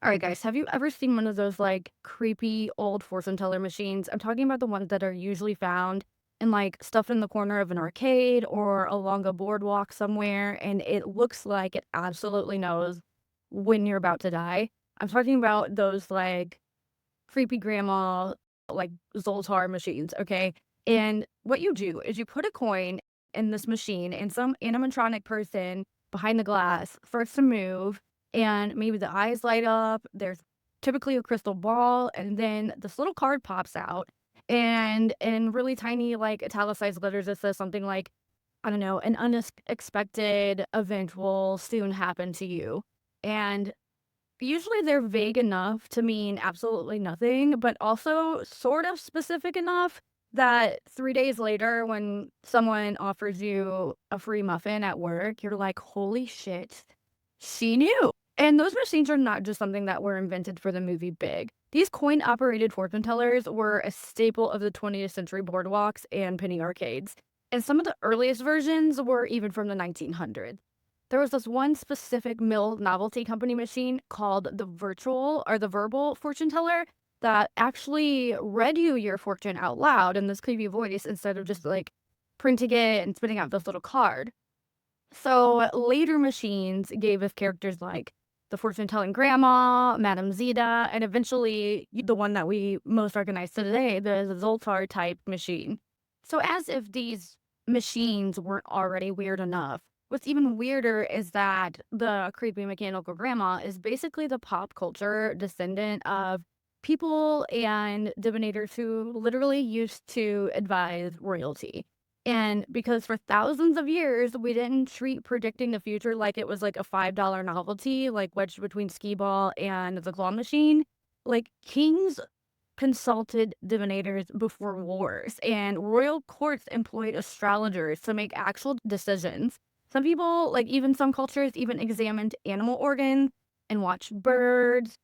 All right, guys, have you ever seen one of those like creepy old fortune teller machines? I'm talking about the ones that are usually found in like stuff in the corner of an arcade or along a boardwalk somewhere, and it looks like it absolutely knows when you're about to die. I'm talking about those like creepy grandma, like Zoltar machines, okay? And what you do is you put a coin in this machine, and some animatronic person behind the glass starts to move, and maybe the eyes light up. There's typically a crystal ball, and then this little card pops out, and in really tiny, like italicized letters, it says something like, I don't know, an unexpected event will soon happen to you. And usually they're vague enough to mean absolutely nothing, but also sort of specific enough that 3 days later, when someone offers you a free muffin at work, you're like, "Holy shit, she knew." And those machines are not just something that were invented for the movie Big. These coin-operated fortune tellers were a staple of the 20th century boardwalks and penny arcades, and some of the earliest versions were even from the 1900s. There was this one specific mill novelty company machine called the virtual or the verbal fortune teller that actually read you your fortune out loud in this creepy voice instead of just like printing it and spitting out this little card. So later machines gave us characters like the fortune telling grandma, Madame Zeta, and eventually the one that we most recognize today, the Zoltar type machine. So as if these machines weren't already weird enough, what's even weirder is that the creepy mechanical grandma is basically the pop culture descendant of people and divinators who literally used to advise royalty. And because for thousands of years, we didn't treat predicting the future like it was like a $5 novelty, like wedged between skee ball and the claw machine. Like kings consulted divinators before wars, and royal courts employed astrologers to make actual decisions. Some people, like even some cultures, even examined animal organs and watched birds,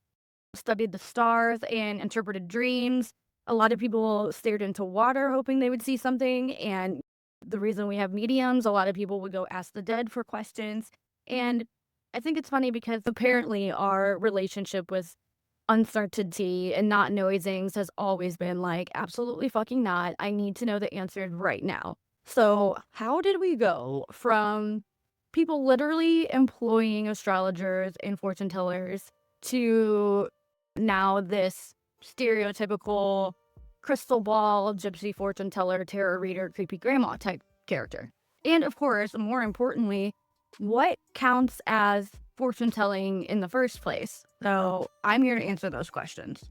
studied the stars, and interpreted dreams. A lot of people stared into water hoping they would see something. And the reason we have mediums, a lot of people would go ask the dead for questions. And I think it's funny because apparently our relationship with uncertainty and not knowing things has always been like, absolutely fucking not. I need to know the answer right now. So, how did we go from people literally employing astrologers and fortune tellers to now this stereotypical crystal ball, gypsy fortune teller, tarot reader, creepy grandma type character? And of course, more importantly, what counts as fortune telling in the first place? So I'm here to answer those questions.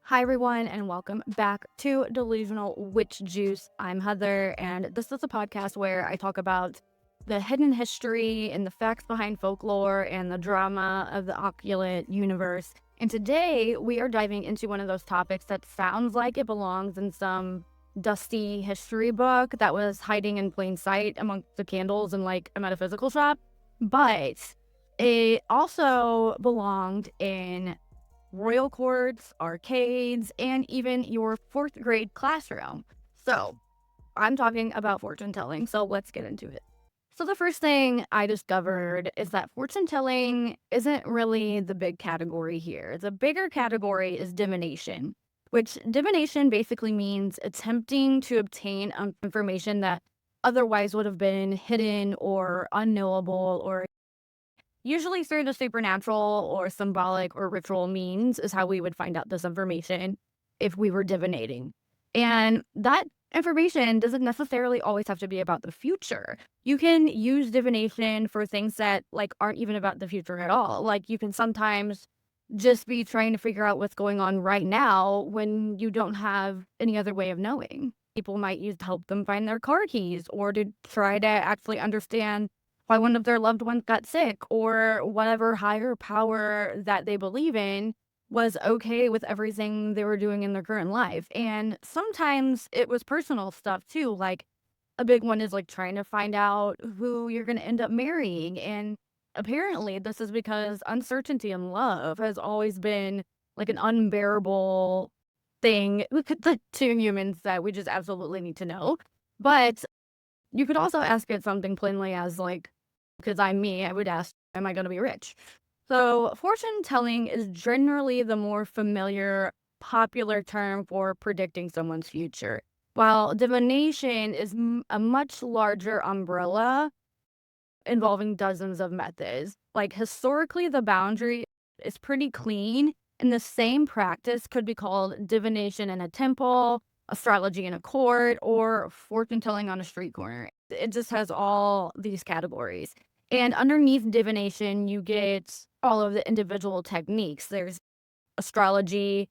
Hi, everyone, and welcome back to Delusional Witch Juice. I'm Heather, and this is a podcast where I talk about the hidden history and the facts behind folklore and the drama of the occult universe. And today we are diving into one of those topics that sounds like it belongs in some dusty history book that was hiding in plain sight amongst the candles in like a metaphysical shop, but it also belonged in royal courts, arcades, and even your fourth grade classroom. So, I'm talking about fortune telling, so let's get into it. So, the first thing I discovered is that fortune telling isn't really the big category here. The bigger category is divination, which divination basically means attempting to obtain information that otherwise would have been hidden or unknowable or usually through the supernatural or symbolic or ritual means is how we would find out this information if we were divinating. And that information doesn't necessarily always have to be about the future. You can use divination for things that like aren't even about the future at all. Like you can sometimes just be trying to figure out what's going on right now when you don't have any other way of knowing. People might use to help them find their car keys or to try to actually understand why one of their loved ones got sick or whatever higher power that they believe in was okay with everything they were doing in their current life. And sometimes it was personal stuff too. Like a big one is like trying to find out who you're going to end up marrying. And apparently, this is because uncertainty in love has always been like an unbearable thing with the two humans that we just absolutely need to know. But you could also ask it something plainly as like, because I'm me, I would ask, am I going to be rich? So, fortune telling is generally the more familiar, popular term for predicting someone's future, while divination is a much larger umbrella involving dozens of methods. Like, historically, the boundary is pretty clean, and the same practice could be called divination in a temple, astrology in a court, or fortune telling on a street corner. It just has all these categories. And underneath divination, you get all of the individual techniques. There's astrology,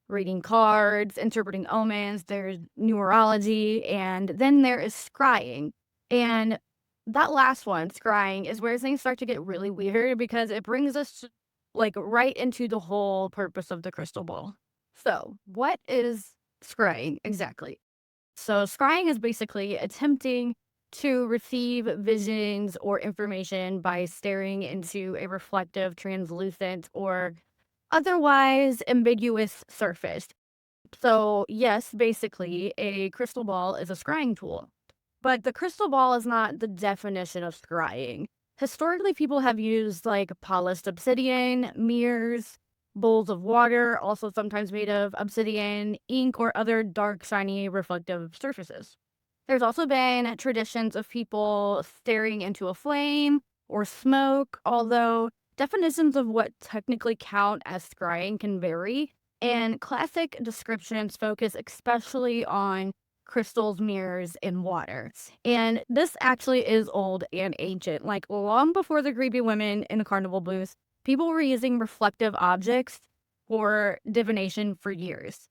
reading cards, interpreting omens, there's numerology, and then there is scrying. And that last one, scrying, is where things start to get really weird because it brings us like right into the whole purpose of the crystal ball. So, what is scrying exactly? So, scrying is basically attempting to receive visions or information by staring into a reflective, translucent, or otherwise ambiguous surface. So, yes, basically, a crystal ball is a scrying tool. But the crystal ball is not the definition of scrying. Historically, people have used like polished obsidian, mirrors, bowls of water, also sometimes made of obsidian, ink, or other dark, shiny, reflective surfaces. There's also been traditions of people staring into a flame or smoke, although definitions of what technically count as scrying can vary. And classic descriptions focus especially on crystals, mirrors, and water. And this actually is old and ancient. Like long before the creepy women in the carnival booth, people were using reflective objects for divination for years.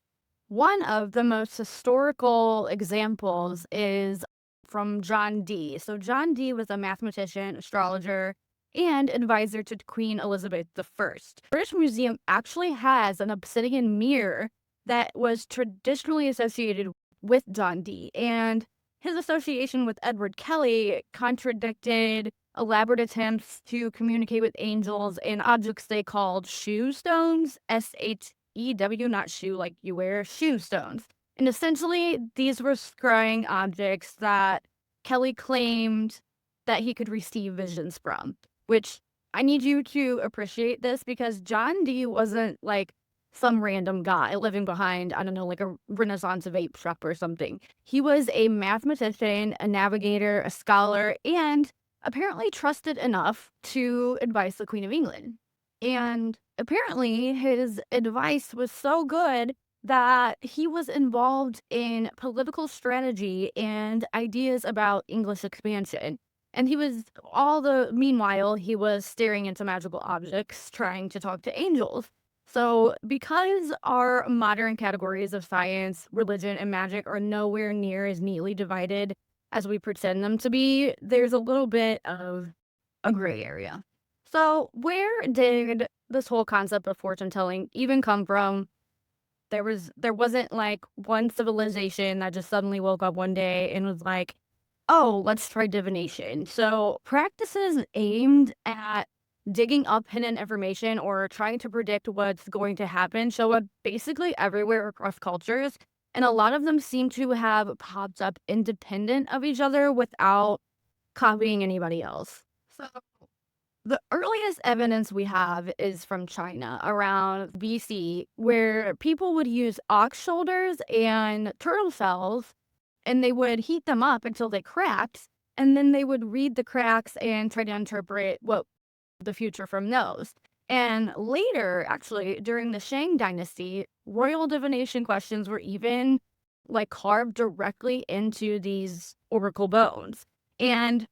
One of the most historical examples is from John Dee. So John Dee was a mathematician, astrologer, and advisor to Queen Elizabeth I. The British Museum actually has an obsidian mirror that was traditionally associated with John Dee, and his association with Edward Kelly contradicted elaborate attempts to communicate with angels and objects they called shoe stones, SHEW, not shoe like you wear, shoe stones. And essentially, these were scrying objects that Kelly claimed that he could receive visions from, which I need you to appreciate this because John Dee wasn't like some random guy living behind, I don't know, like a Renaissance vape shop or something. He was a mathematician, a navigator, a scholar, and apparently trusted enough to advise the Queen of England. And apparently, his advice was so good that he was involved in political strategy and ideas about English expansion. And meanwhile, he was staring into magical objects, trying to talk to angels. So, because our modern categories of science, religion, and magic are nowhere near as neatly divided as we pretend them to be, there's a little bit of a gray area. So, where did this whole concept of fortune telling even come from? There wasn't like one civilization that just suddenly woke up one day and was like, "Oh, let's try divination." So, practices aimed at digging up hidden information or trying to predict what's going to happen show up basically everywhere across cultures, and a lot of them seem to have popped up independent of each other without copying anybody else. So, the earliest evidence we have is from China around BC, where people would use ox shoulders and turtle shells, and they would heat them up until they cracked, and then they would read the cracks and try to interpret what the future from those. And later, actually, during the Shang Dynasty, royal divination questions were even like carved directly into these oracle bones. And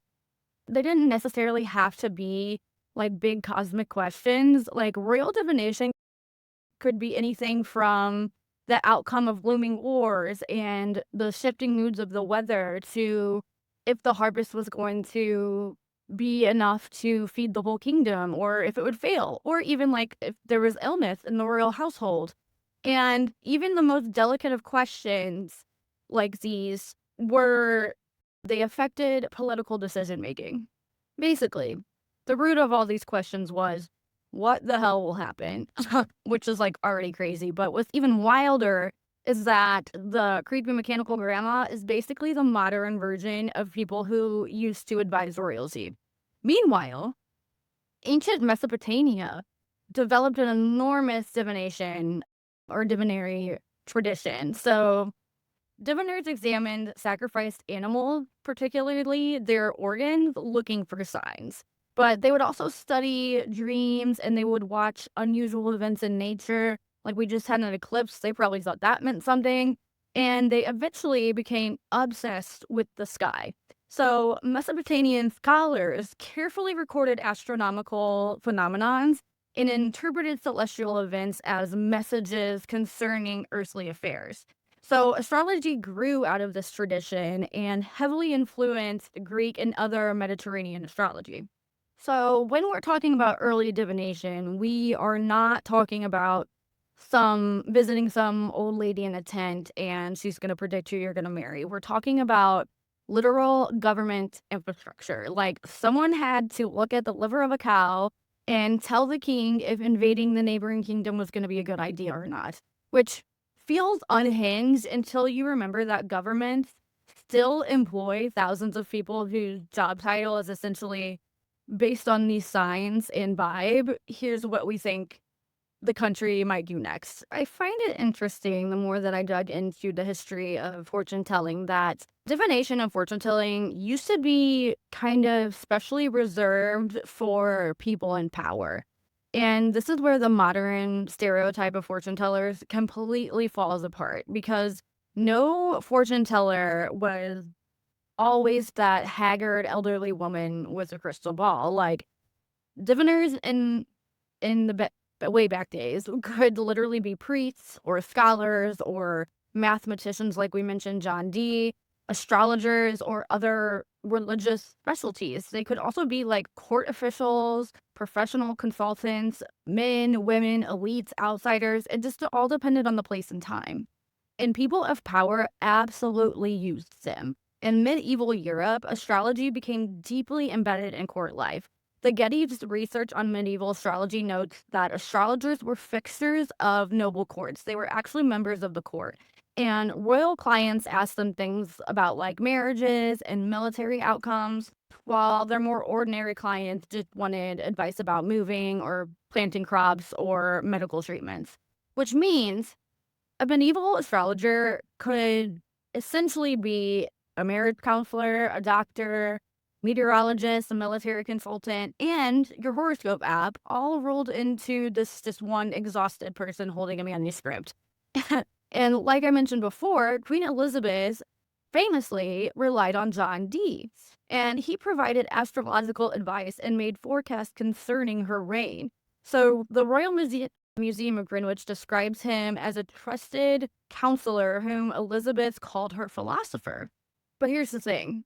they didn't necessarily have to be like big cosmic questions. Like royal divination could be anything from the outcome of looming wars and the shifting moods of the weather to if the harvest was going to be enough to feed the whole kingdom or if it would fail, or even like if there was illness in the royal household. And even the most delicate of questions like these were they affected political decision making. Basically, the root of all these questions was what the hell will happen? Which is like already crazy. But what's even wilder is that the creepy mechanical grandma is basically the modern version of people who used to advise royalty. Meanwhile, ancient Mesopotamia developed an enormous divination or divinary tradition. So diviners examined sacrificed animals, particularly their organs, looking for signs. But they would also study dreams and they would watch unusual events in nature. Like we just had an eclipse, they probably thought that meant something. And they eventually became obsessed with the sky. So, Mesopotamian scholars carefully recorded astronomical phenomenons and interpreted celestial events as messages concerning earthly affairs. So, astrology grew out of this tradition and heavily influenced Greek and other Mediterranean astrology. So, when we're talking about early divination, we are not talking about some visiting some old lady in a tent and she's going to predict who you're going to marry. We're talking about literal government infrastructure. Like, someone had to look at the liver of a cow and tell the king if invading the neighboring kingdom was going to be a good idea or not, which feels unhinged until you remember that governments still employ thousands of people whose job title is essentially based on these signs and vibe. Here's what we think the country might do next. I find it interesting the more that I dug into the history of fortune telling that divination and fortune telling used to be kind of specially reserved for people in power. And this is where the modern stereotype of fortune tellers completely falls apart because no fortune teller was always that haggard elderly woman with a crystal ball. Like, diviners in the way back days could literally be priests or scholars or mathematicians, like we mentioned, John Dee, astrologers, or other religious specialties. They could also be like court officials, professional consultants, men, women, elites, outsiders. It just all depended on the place and time. And people of power absolutely used them. In medieval Europe, astrology became deeply embedded in court life. The Getty's research on medieval astrology notes that astrologers were fixtures of noble courts. They were actually members of the court. And royal clients asked them things about like marriages and military outcomes, while their more ordinary clients just wanted advice about moving or planting crops or medical treatments. Which means a medieval astrologer could essentially be a marriage counselor, a doctor, meteorologist, a military consultant, and your horoscope app all rolled into this just one exhausted person holding a manuscript. And like I mentioned before, Queen Elizabeth famously relied on John Dee, and he provided astrological advice and made forecasts concerning her reign. So the Museum of Greenwich describes him as a trusted counselor whom Elizabeth called her philosopher. But here's the thing,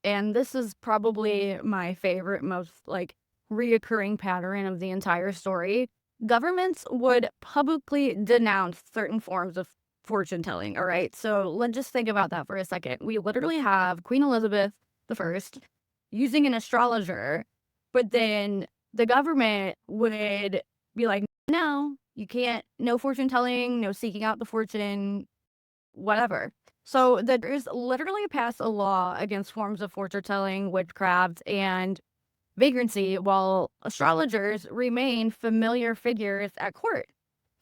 and this is probably my favorite, most like reoccurring pattern of the entire story. Governments would publicly denounce certain forms of fortune telling. All right. So let's just think about that for a second. We literally have Queen Elizabeth the First using an astrologer, but then the government would be like, no, you can't, no fortune telling, no seeking out the fortune, whatever. So there's literally passed a law against forms of fortune telling, witchcraft, and vagrancy, while astrologers remain familiar figures at court.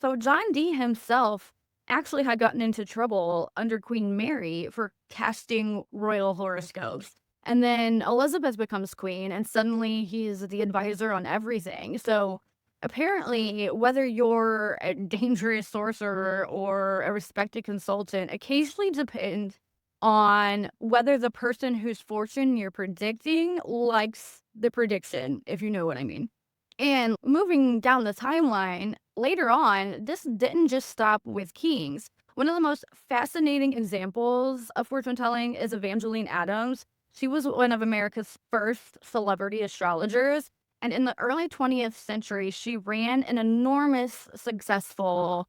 So John Dee himself actually had gotten into trouble under Queen Mary for casting royal horoscopes. And then Elizabeth becomes queen, and suddenly he's the advisor on everything. So apparently, whether you're a dangerous sorcerer or a respected consultant, occasionally depends on whether the person whose fortune you're predicting likes the prediction, if you know what I mean. And moving down the timeline, later on, this didn't just stop with kings. One of the most fascinating examples of fortune telling is Evangeline Adams. She was one of America's first celebrity astrologers. And in the early 20th century, she ran an enormous, successful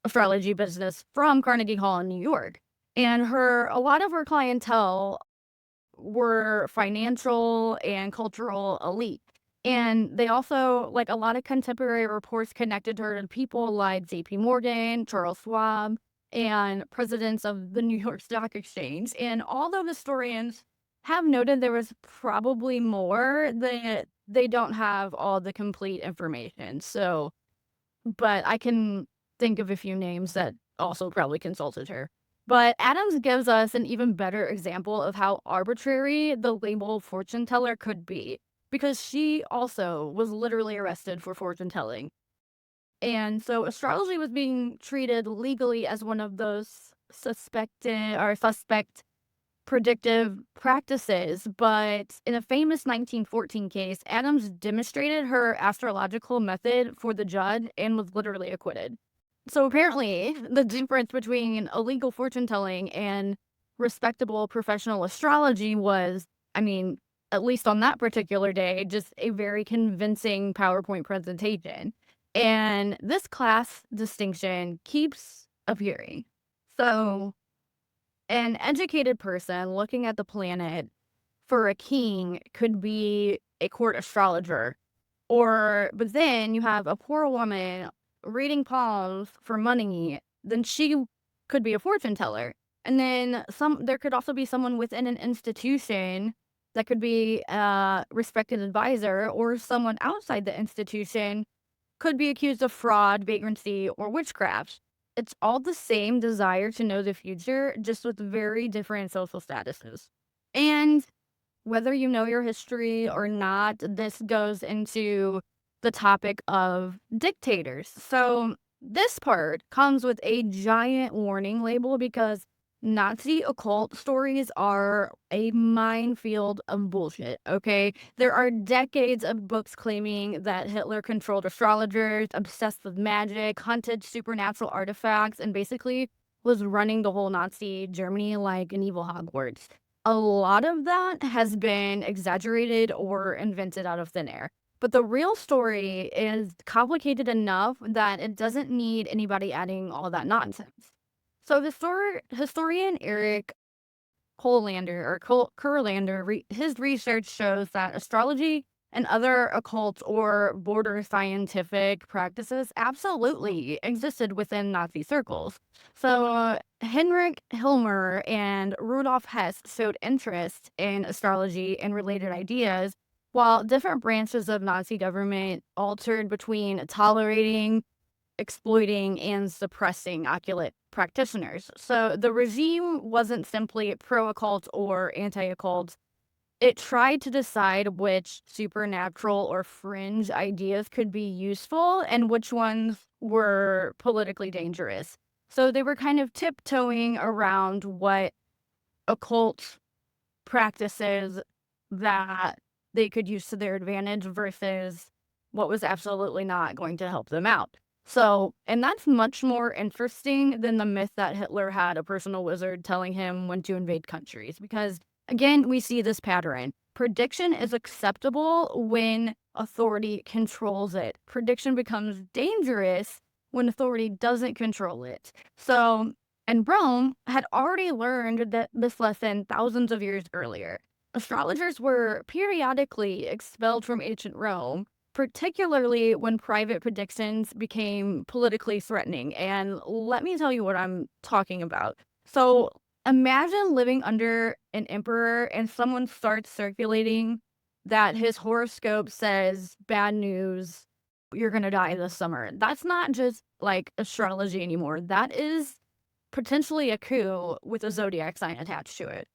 astrology business from Carnegie Hall in New York. And a lot of her clientele were financial and cultural elite. And they also, like a lot of contemporary reports connected her to people like JP Morgan, Charles Schwab, and presidents of the New York Stock Exchange. And although historians have noted there was probably more, they don't have all the complete information. So, but I can think of a few names that also probably consulted her. But Adams gives us an even better example of how arbitrary the label fortune teller could be, because she also was literally arrested for fortune telling. And so astrology was being treated legally as one of those suspect predictive practices, but in a famous 1914 case, Adams demonstrated her astrological method for the judge and was literally acquitted. So apparently, the difference between illegal fortune telling and respectable professional astrology was, I mean, at least on that particular day, just a very convincing PowerPoint presentation. And this class distinction keeps appearing. So an educated person looking at the planet for a king could be a court astrologer. But then you have a poor woman reading palms for money, then she could be a fortune teller. And then there could also be someone within an institution that could be a respected advisor, or someone outside the institution could be accused of fraud, vagrancy, or witchcraft. It's all the same desire to know the future, just with very different social statuses. And whether you know your history or not, this goes into the topic of dictators. So, this part comes with a giant warning label because Nazi occult stories are a minefield of bullshit, okay? There are decades of books claiming that Hitler controlled astrologers, obsessed with magic, hunted supernatural artifacts, and basically was running the whole Nazi Germany like an evil Hogwarts. A lot of that has been exaggerated or invented out of thin air. But the real story is complicated enough that it doesn't need anybody adding all that nonsense. So historian Eric Kurlander, his research shows that astrology and other occult or border scientific practices absolutely existed within Nazi circles. So Heinrich Hilmer and Rudolf Hess showed interest in astrology and related ideas, while different branches of Nazi government altered between tolerating, exploiting, and suppressing occult practitioners. So the regime wasn't simply pro-occult or anti-occult. It tried to decide which supernatural or fringe ideas could be useful and which ones were politically dangerous. So they were kind of tiptoeing around what occult practices that they could use to their advantage versus what was absolutely not going to help them out. So, and that's much more interesting than the myth that Hitler had a personal wizard telling him when to invade countries. Because, again, we see this pattern. Prediction is acceptable when authority controls it. Prediction becomes dangerous when authority doesn't control it. So, and Rome had already learned this lesson thousands of years earlier. Astrologers were periodically expelled from ancient Rome, particularly when private predictions became politically threatening. And let me tell you what I'm talking about. So imagine living under an emperor and someone starts circulating that his horoscope says bad news, you're going to die this summer. That's not just like astrology anymore. That is potentially a coup with a zodiac sign attached to it.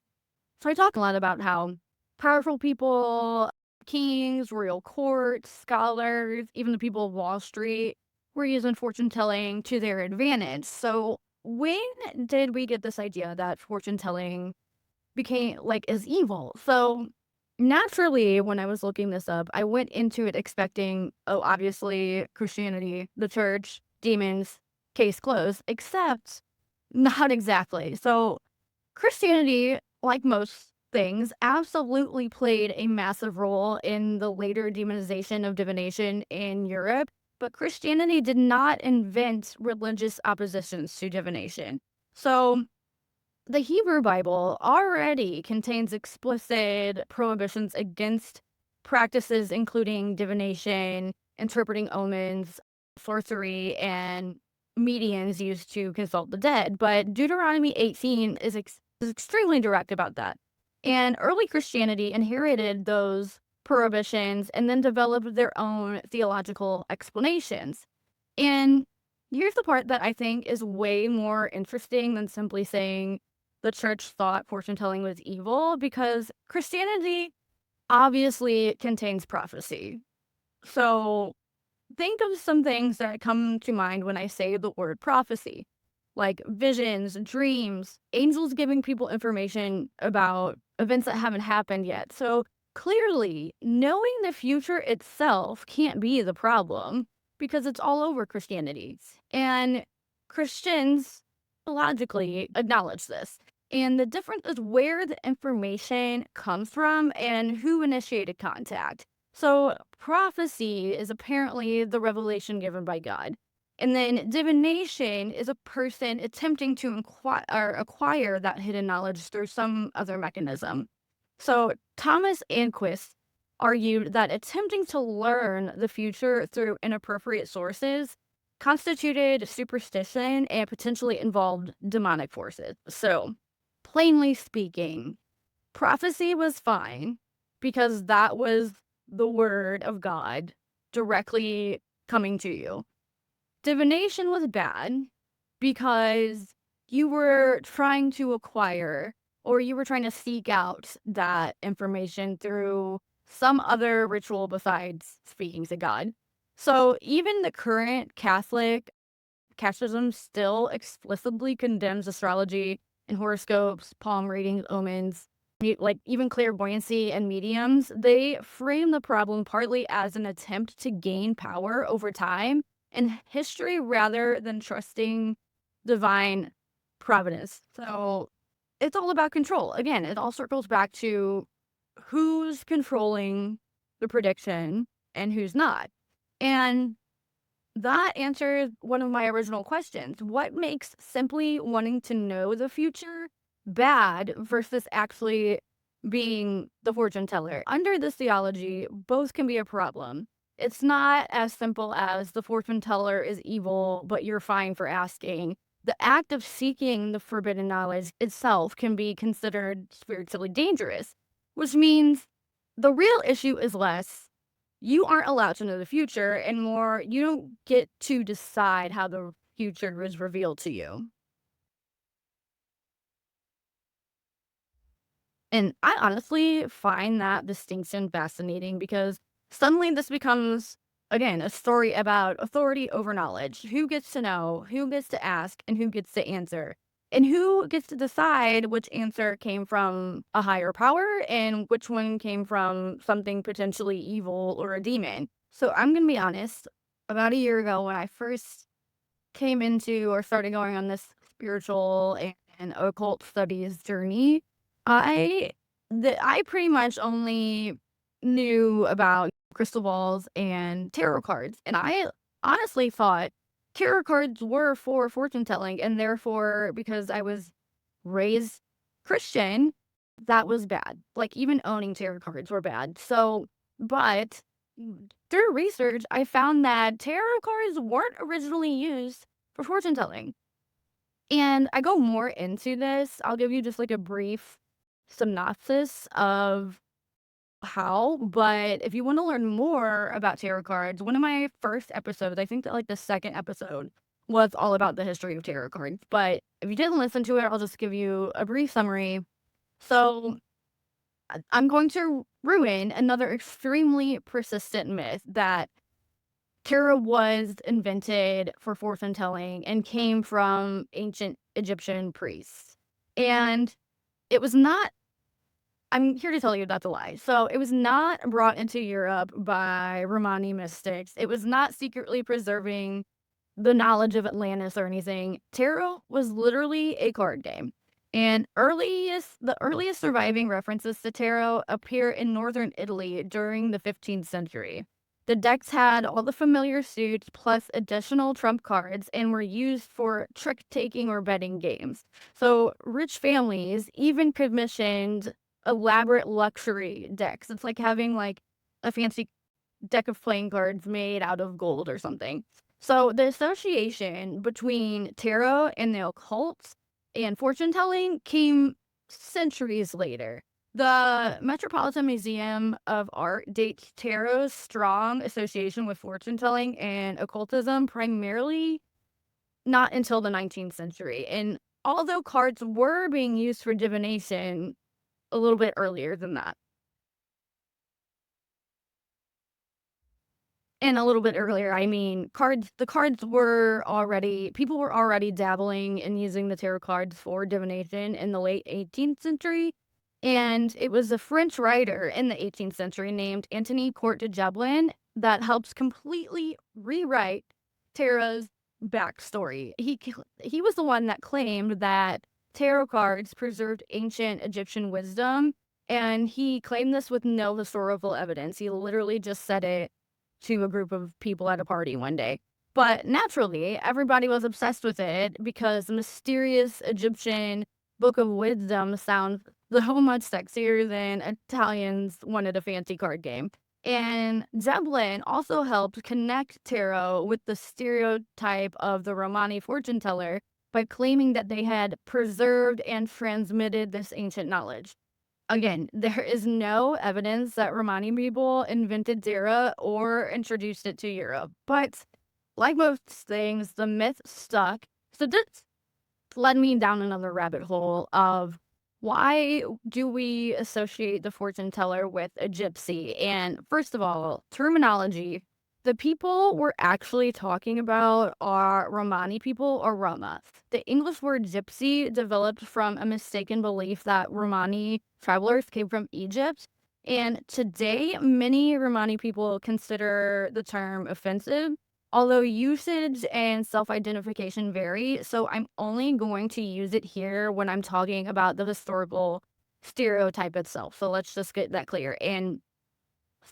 So I talk a lot about how powerful people, kings, royal courts, scholars, even the people of Wall Street were using fortune telling to their advantage. So when did we get this idea that fortune telling became is evil? So naturally, when I was looking this up, I went into it expecting, oh, obviously Christianity, the church, demons, case closed, except not exactly. So Christianity, like most things, absolutely played a massive role in the later demonization of divination in Europe, but Christianity did not invent religious oppositions to divination. So, the Hebrew Bible already contains explicit prohibitions against practices including divination, interpreting omens, sorcery, and mediums used to consult the dead. But Deuteronomy 18 is extremely direct about that. And early Christianity inherited those prohibitions, and then developed their own theological explanations. And here's the part that I think is way more interesting than simply saying the church thought fortune telling was evil, because Christianity obviously contains prophecy. So think of some things that come to mind when I say the word prophecy, like visions, dreams, angels giving people information about events that haven't happened yet. So clearly, knowing the future itself can't be the problem because it's all over Christianity. And Christians logically acknowledge this. And the difference is where the information comes from and who initiated contact. So, prophecy is apparently the revelation given by God. And then divination is a person attempting to acquire that hidden knowledge through some other mechanism. So, Thomas Anquist argued that attempting to learn the future through inappropriate sources constituted superstition and potentially involved demonic forces. So, plainly speaking, prophecy was fine because that was the word of God directly coming to you. Divination was bad because you were trying to acquire or you were trying to seek out that information through some other ritual besides speaking to God. So even the current Catholicism still explicitly condemns astrology and horoscopes, palm readings, omens, like even clairvoyancy and mediums. They frame the problem partly as an attempt to gain power over time and history rather than trusting divine providence. So it's all about control. Again, it all circles back to who's controlling the prediction and who's not. And that answers one of my original questions. What makes simply wanting to know the future bad versus actually being the fortune teller? Under this theology, both can be a problem. It's not as simple as the fortune teller is evil, but you're fine for asking. The act of seeking the forbidden knowledge itself can be considered spiritually dangerous, which means the real issue is less you aren't allowed to know the future, and more, you don't get to decide how the future is revealed to you. And I honestly find that distinction fascinating because suddenly this becomes, again, a story about authority over knowledge. Who gets to know, who gets to ask, and who gets to answer. And who gets to decide which answer came from a higher power and which one came from something potentially evil or a demon. So I'm going to be honest, about a year ago when I first came into or started going on this spiritual and occult studies journey, I I pretty much only knew about crystal balls and tarot cards, and I honestly thought tarot cards were for fortune telling, and therefore, because I was raised Christian, that was bad. Like even owning tarot cards were bad. So, but through research, I found that tarot cards weren't originally used for fortune telling. And I go more into this. I'll give you just like a brief synopsis of how, but if you want to learn more about tarot cards, one of my first episodes, I think that like the second episode was all about the history of tarot cards. But if you didn't listen to it, I'll just give you a brief summary. So I'm going to ruin another extremely persistent myth that tarot was invented for fortune telling and came from ancient Egyptian priests. And it was not, I'm here to tell you that's a lie. So it was not brought into Europe by Romani mystics. It was not secretly preserving the knowledge of Atlantis or anything. Tarot was literally a card game. And the earliest surviving references to tarot appear in northern Italy during the 15th century. The decks had all the familiar suits plus additional trump cards and were used for trick-taking or betting games. So rich families even commissioned elaborate luxury decks. It's like having like a fancy deck of playing cards made out of gold or something. So the association between tarot and the occult and fortune telling came centuries later. The Metropolitan Museum of Art dates tarot's strong association with fortune telling and occultism primarily not until the 19th century. And although cards were being used for divination a little bit earlier than that. And a little bit earlier, I mean, the cards were already people were already dabbling in using the tarot cards for divination in the late 18th century, and it was a French writer in the 18th century named Antony Court de Jablin that helps completely rewrite tarot's backstory. He was the one that claimed that tarot cards preserved ancient Egyptian wisdom, and he claimed this with no historical evidence. He literally just said it to a group of people at a party one day. But naturally, everybody was obsessed with it because the mysterious Egyptian Book of Wisdom sounds so much sexier than Italians wanted a fancy card game. And Zeppelin also helped connect tarot with the stereotype of the Romani fortune teller by claiming that they had preserved and transmitted this ancient knowledge. Again, there is no evidence that Romani people invented Dara or introduced it to Europe, but like most things, the myth stuck. So this led me down another rabbit hole of why do we associate the fortune teller with a gypsy? And first of all, terminology. The people we're actually talking about are Romani people or Roma. The English word gypsy developed from a mistaken belief that Romani travelers came from Egypt. And today, many Romani people consider the term offensive, although usage and self-identification vary. So I'm only going to use it here when I'm talking about the historical stereotype itself. So let's just get that clear. And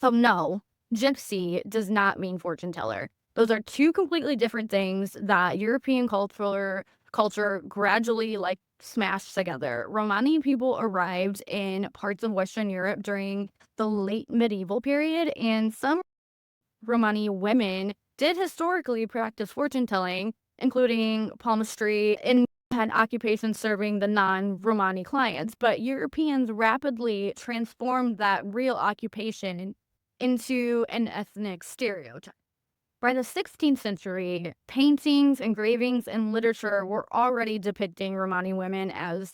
so, no, gypsy does not mean fortune teller. Those are two completely different things that European culture gradually like smashed together. Romani people arrived in parts of Western Europe during the late medieval period, and some Romani women did historically practice fortune telling, including palmistry, and had occupations serving the non Romani clients. But Europeans rapidly transformed that real occupation into an ethnic stereotype. By the 16th century, paintings, engravings, and literature were already depicting Romani women as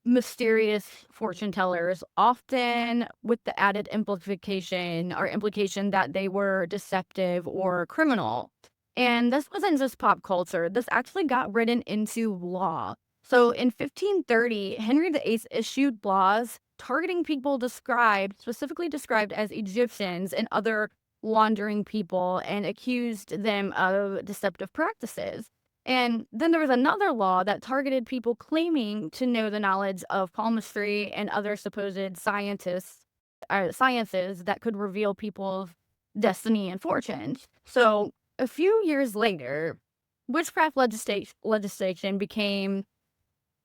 mysterious fortune tellers, often with the added implication that they were deceptive or criminal. And this wasn't just pop culture, this actually got written into law. So in 1530, Henry VIII issued laws targeting people specifically described as Egyptians and other wandering people, and accused them of deceptive practices. And then there was another law that targeted people claiming to know the knowledge of palmistry and other supposed sciences that could reveal people's destiny and fortunes. So a few years later, witchcraft legislation began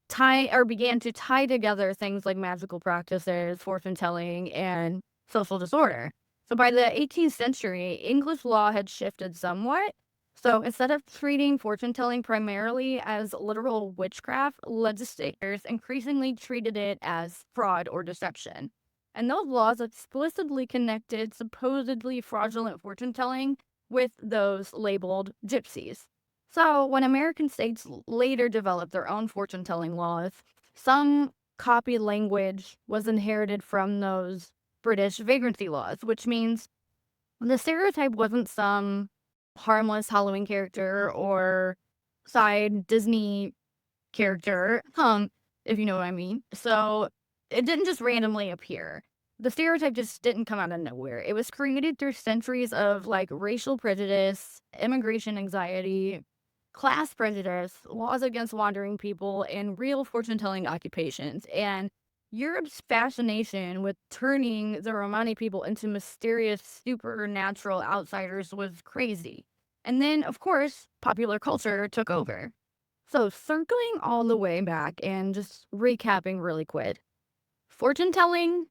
to tie together things like magical practices, fortune telling, and social disorder. So by the 18th century, English law had shifted somewhat. So instead of treating fortune telling primarily as literal witchcraft, legislators increasingly treated it as fraud or deception. And those laws explicitly connected supposedly fraudulent fortune telling with those labeled gypsies. So when American states later developed their own fortune telling laws, some copy language was inherited from those British vagrancy laws, which means the stereotype wasn't some harmless Halloween character or side Disney character, if you know what I mean. So it didn't just randomly appear. The stereotype just didn't come out of nowhere. It was created through centuries of like racial prejudice, immigration anxiety, class prejudice, laws against wandering people, and real fortune telling occupations. And Europe's fascination with turning the Romani people into mysterious supernatural outsiders was crazy. And then, of course, popular culture took over. So, circling all the way back and just recapping really quick, fortune telling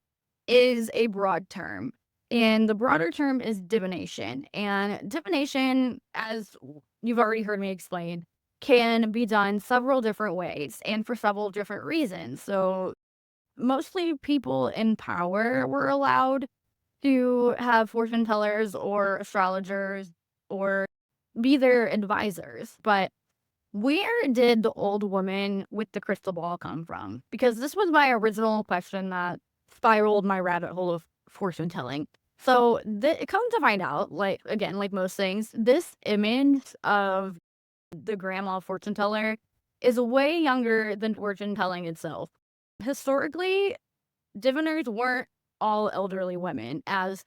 is a broad term, and the broader term is divination. And divination, as you've already heard me explain, can be done several different ways and for several different reasons. So, mostly people in power were allowed to have fortune tellers or astrologers or be their advisors. But where did the old woman with the crystal ball come from? Because this was my original question that spiraled my rabbit hole of fortune telling. So it comes to find out, like again, like most things, this image of the grandma fortune teller is way younger than fortune telling itself. Historically, diviners weren't all elderly women, as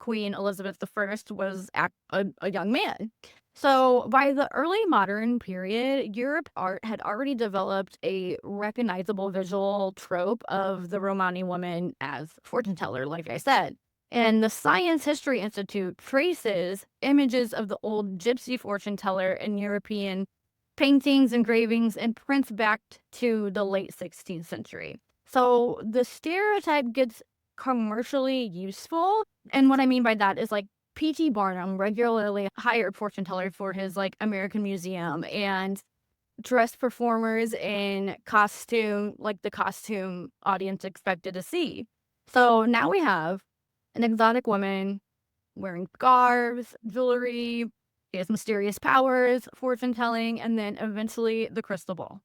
Queen Elizabeth I was a young man. So, by the early modern period, Europe art had already developed a recognizable visual trope of the Romani woman as fortune teller, like I said. And the Science History Institute traces images of the old gypsy fortune teller in European paintings, engravings, and prints back to the late 16th century. So the stereotype gets commercially useful. And what I mean by that is like P.T. Barnum regularly hired fortune tellers for his like American Museum and dressed performers in costume, like the costume audience expected to see. So now we have an exotic woman wearing scarves, jewelry, she has mysterious powers, fortune telling, and then eventually the crystal ball.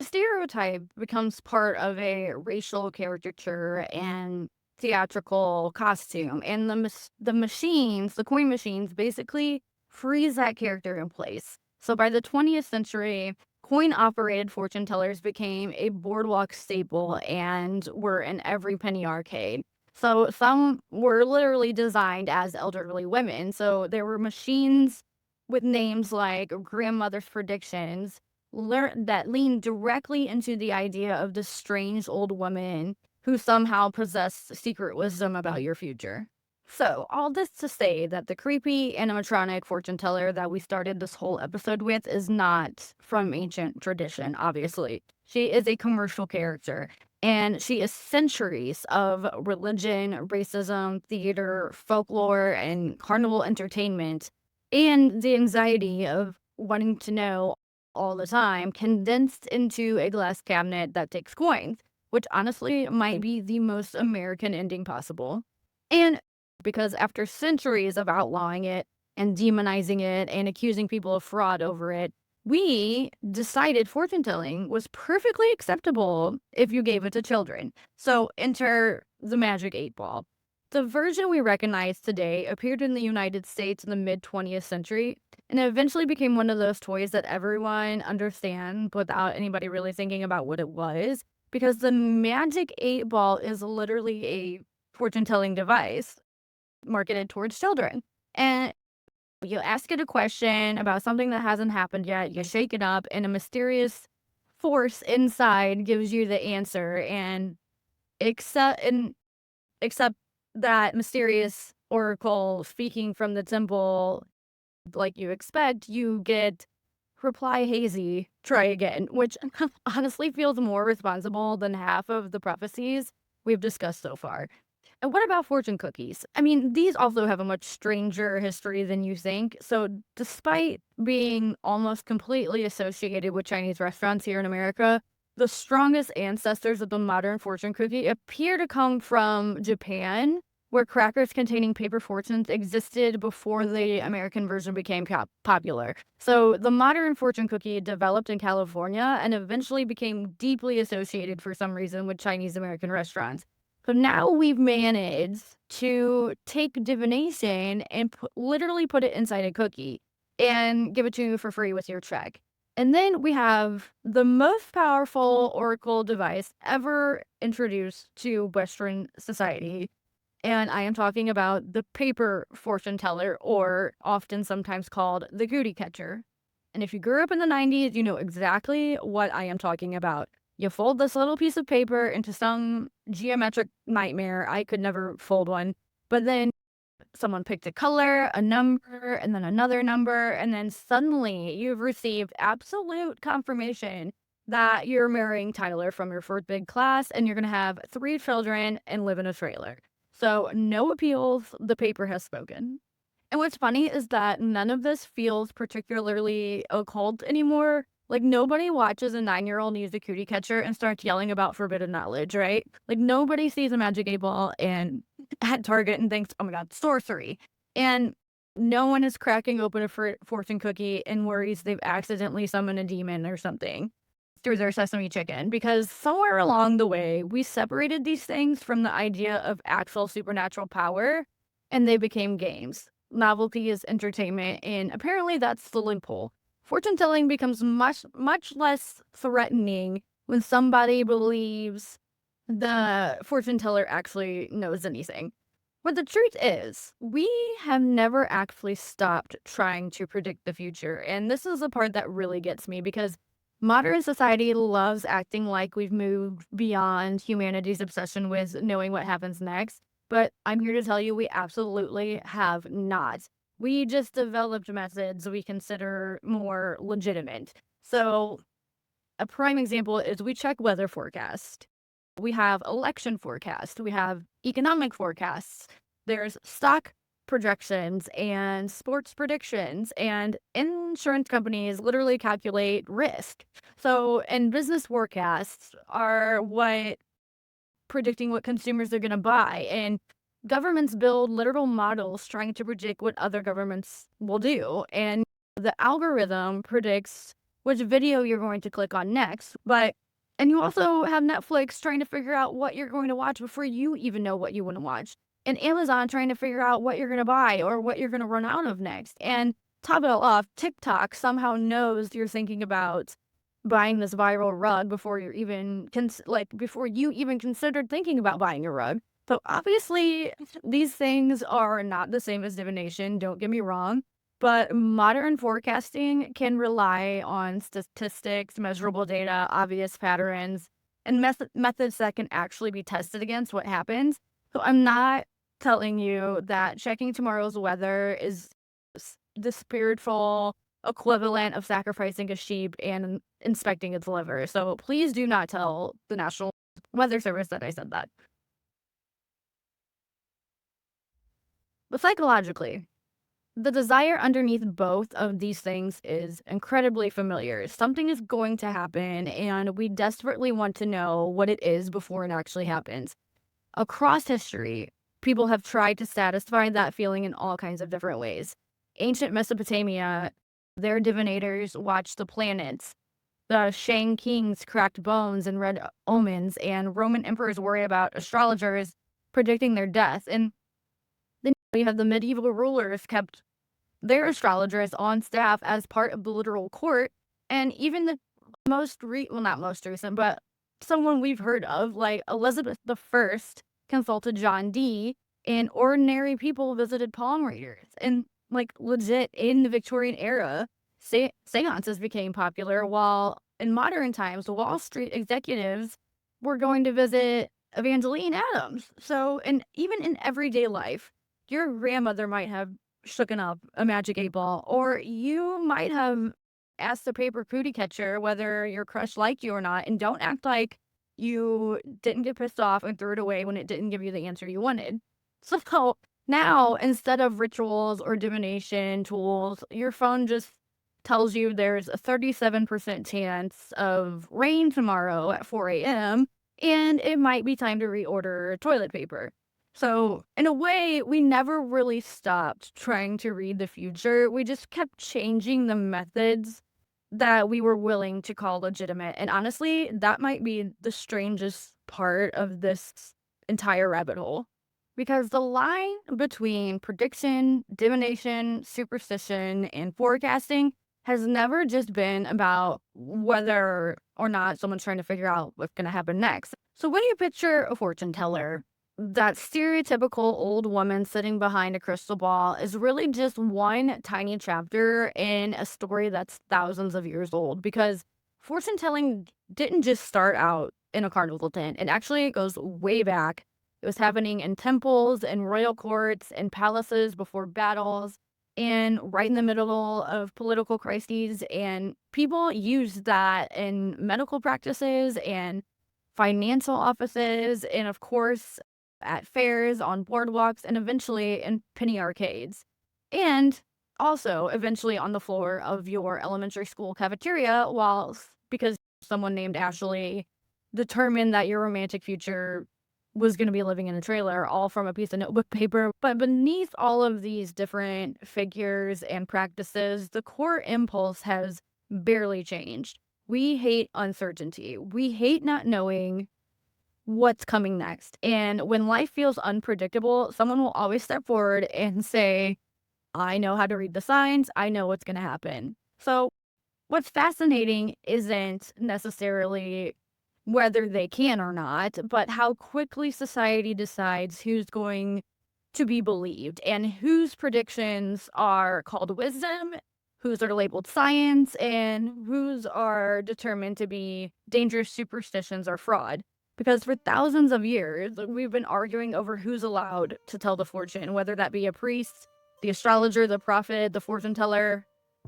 Stereotype becomes part of a racial caricature and theatrical costume, and the machines, the coin machines, basically freeze that character in place. So by the 20th century, coin-operated fortune tellers became a boardwalk staple and were in every penny arcade. So some were literally designed as elderly women. So there were machines with names like Grandmother's Predictions that lean directly into the idea of the strange old woman who somehow possessed secret wisdom about your future. So, all this to say that the creepy animatronic fortune teller that we started this whole episode with is not from ancient tradition, obviously. She is a commercial character, and she is centuries of religion, racism, theater, folklore, and carnival entertainment, and the anxiety of wanting to know all the time, condensed into a glass cabinet that takes coins, which honestly might be the most American ending possible. And because after centuries of outlawing it and demonizing it and accusing people of fraud over it, we decided fortune telling was perfectly acceptable if you gave it to children. So enter the magic 8 ball. The version we recognize today appeared in the United States in the mid 20th century and it eventually became one of those toys that everyone understands without anybody really thinking about what it was because the magic 8 ball is literally a fortune telling device marketed towards children. And you ask it a question about something that hasn't happened yet, you shake it up, and a mysterious force inside gives you the answer. And except that mysterious oracle speaking from the temple, like you expect, you get reply hazy, try again, which honestly feels more responsible than half of the prophecies we've discussed so far. And what about fortune cookies? I mean, these also have a much stranger history than you think. So, despite being almost completely associated with Chinese restaurants here in America, the strongest ancestors of the modern fortune cookie appear to come from Japan, where crackers containing paper fortunes existed before the American version became popular. So, the modern fortune cookie developed in California and eventually became deeply associated for some reason with Chinese American restaurants. So now we've managed to take divination and literally put it inside a cookie and give it to you for free with your check. And then we have the most powerful oracle device ever introduced to Western society. And I am talking about the paper fortune teller, or often sometimes called the goody catcher. And if you grew up in the 90s, you know exactly what I am talking about. You fold this little piece of paper into some geometric nightmare. I could never fold one. But then someone picked a color, a number, and then another number. And then suddenly you've received absolute confirmation that you're marrying Tyler from your first big class and you're going to have 3 children and live in a trailer. So, no appeals. The paper has spoken. And what's funny is that none of this feels particularly occult anymore. Like, nobody watches a 9-year-old use a cootie catcher and starts yelling about forbidden knowledge, right? Like, nobody sees a magic 8 ball and at Target and thinks, "Oh my god, sorcery." And no one is cracking open a fortune cookie and worries they've accidentally summoned a demon or something through their sesame chicken, because somewhere along the way, we separated these things from the idea of actual supernatural power, and they became games. Novelty is entertainment, and apparently that's the loophole. Fortune telling becomes much less threatening when somebody believes the fortune teller actually knows anything. But the truth is, we have never actually stopped trying to predict the future. And this is the part that really gets me, because modern society loves acting like we've moved beyond humanity's obsession with knowing what happens next. But I'm here to tell you, we absolutely have not. We just developed methods we consider more legitimate. So, a prime example is we check weather forecast. We have election forecast. We have economic forecasts. There's stock projections and sports predictions, and insurance companies literally calculate risk. So, and business forecasts are what predicting what consumers are going to buy. And governments build literal models trying to predict what other governments will do. And the algorithm predicts which video you're going to click on next. And you also have Netflix trying to figure out what you're going to watch before you even know what you want to watch. And Amazon trying to figure out what you're going to buy or what you're going to run out of next. And top it all off, TikTok somehow knows you're thinking about buying this viral rug before you're even before you even considered thinking about buying a rug. So obviously, these things are not the same as divination, don't get me wrong, but modern forecasting can rely on statistics, measurable data, obvious patterns, and methods that can actually be tested against what happens. So I'm not telling you that checking tomorrow's weather is the spiritual equivalent of sacrificing a sheep and inspecting its liver. So please do not tell the National Weather Service that I said that. But psychologically, the desire underneath both of these things is incredibly familiar. Something is going to happen, and we desperately want to know what it is before it actually happens. Across history, people have tried to satisfy that feeling in all kinds of different ways. Ancient Mesopotamia, their divinators watched the planets. The Shang kings cracked bones and read omens, and Roman emperors worry about astrologers predicting their death. And then you have the medieval rulers kept their astrologers on staff as part of the literal court. And even the well, not most recent, but someone we've heard of, like Elizabeth I, consulted John Dee, and ordinary people visited palm readers. And like legit in the Victorian era, seances became popular, while in modern times, Wall Street executives were going to visit Evangeline Adams. So, and even in everyday life, your grandmother might have shooken up a magic 8 ball, or you might have asked the paper cootie catcher whether your crush liked you or not, and don't act like you didn't get pissed off and threw it away when it didn't give you the answer you wanted. So now, instead of rituals or divination tools, your phone just tells you there's a 37% chance of rain tomorrow at 4 a.m., and it might be time to reorder toilet paper. So, in a way, we never really stopped trying to read the future. We just kept changing the methods that we were willing to call legitimate. And honestly, that might be the strangest part of this entire rabbit hole. Because the line between prediction, divination, superstition, and forecasting has never just been about whether or not someone's trying to figure out what's going to happen next. So when you picture a fortune teller, that stereotypical old woman sitting behind a crystal ball is really just one tiny chapter in a story that's thousands of years old, because fortune telling didn't just start out in a carnival tent. It actually goes way back. It was happening in temples and royal courts and palaces before battles and right in the middle of political crises. And people used that in medical practices and financial offices, and of course, at fairs, on boardwalks, and eventually in penny arcades. And also eventually on the floor of your elementary school cafeteria because someone named Ashley determined that your romantic future was going to be living in a trailer, all from a piece of notebook paper. But beneath all of these different figures and practices, the core impulse has barely changed. We hate uncertainty. We hate not knowing what's coming next. And when life feels unpredictable, someone will always step forward and say, I know how to read the signs. I know what's going to happen. So what's fascinating isn't necessarily whether they can or not, but how quickly society decides who's going to be believed and whose predictions are called wisdom, whose are labeled science, and whose are determined to be dangerous superstitions or fraud. Because for thousands of years, we've been arguing over who's allowed to tell the fortune, whether that be a priest, the astrologer, the prophet, the fortune teller,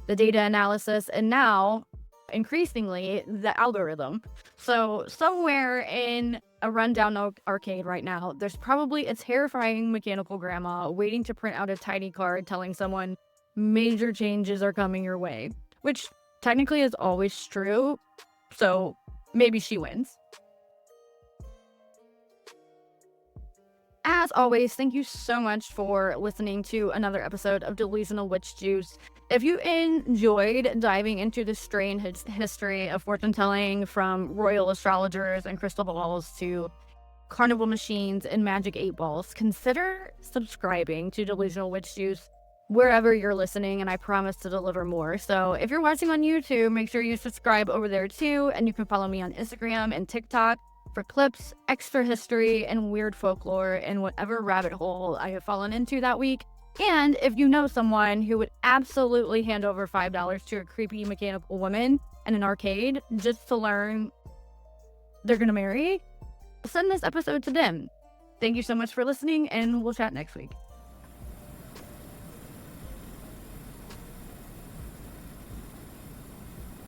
the data analysis, and now, increasingly, the algorithm. So somewhere in a rundown arcade right now, there's probably a terrifying mechanical grandma waiting to print out a tiny card telling someone major changes are coming your way, which technically is always true. So maybe she wins. As always, thank you so much for listening to another episode of Delusional Witch Juice. If you enjoyed diving into the strange history of fortune telling, from royal astrologers and crystal balls to carnival machines and magic 8 balls, consider subscribing to Delusional Witch Juice wherever you're listening, and I promise to deliver more. So if you're watching on YouTube, make sure you subscribe over there too, and you can follow me on Instagram and TikTok for clips, extra history, and weird folklore in whatever rabbit hole I have fallen into that week. And if you know someone who would absolutely hand over $5 to a creepy mechanical woman in an arcade just to learn they're gonna marry, send this episode to them. Thank you so much for listening, and we'll chat next week.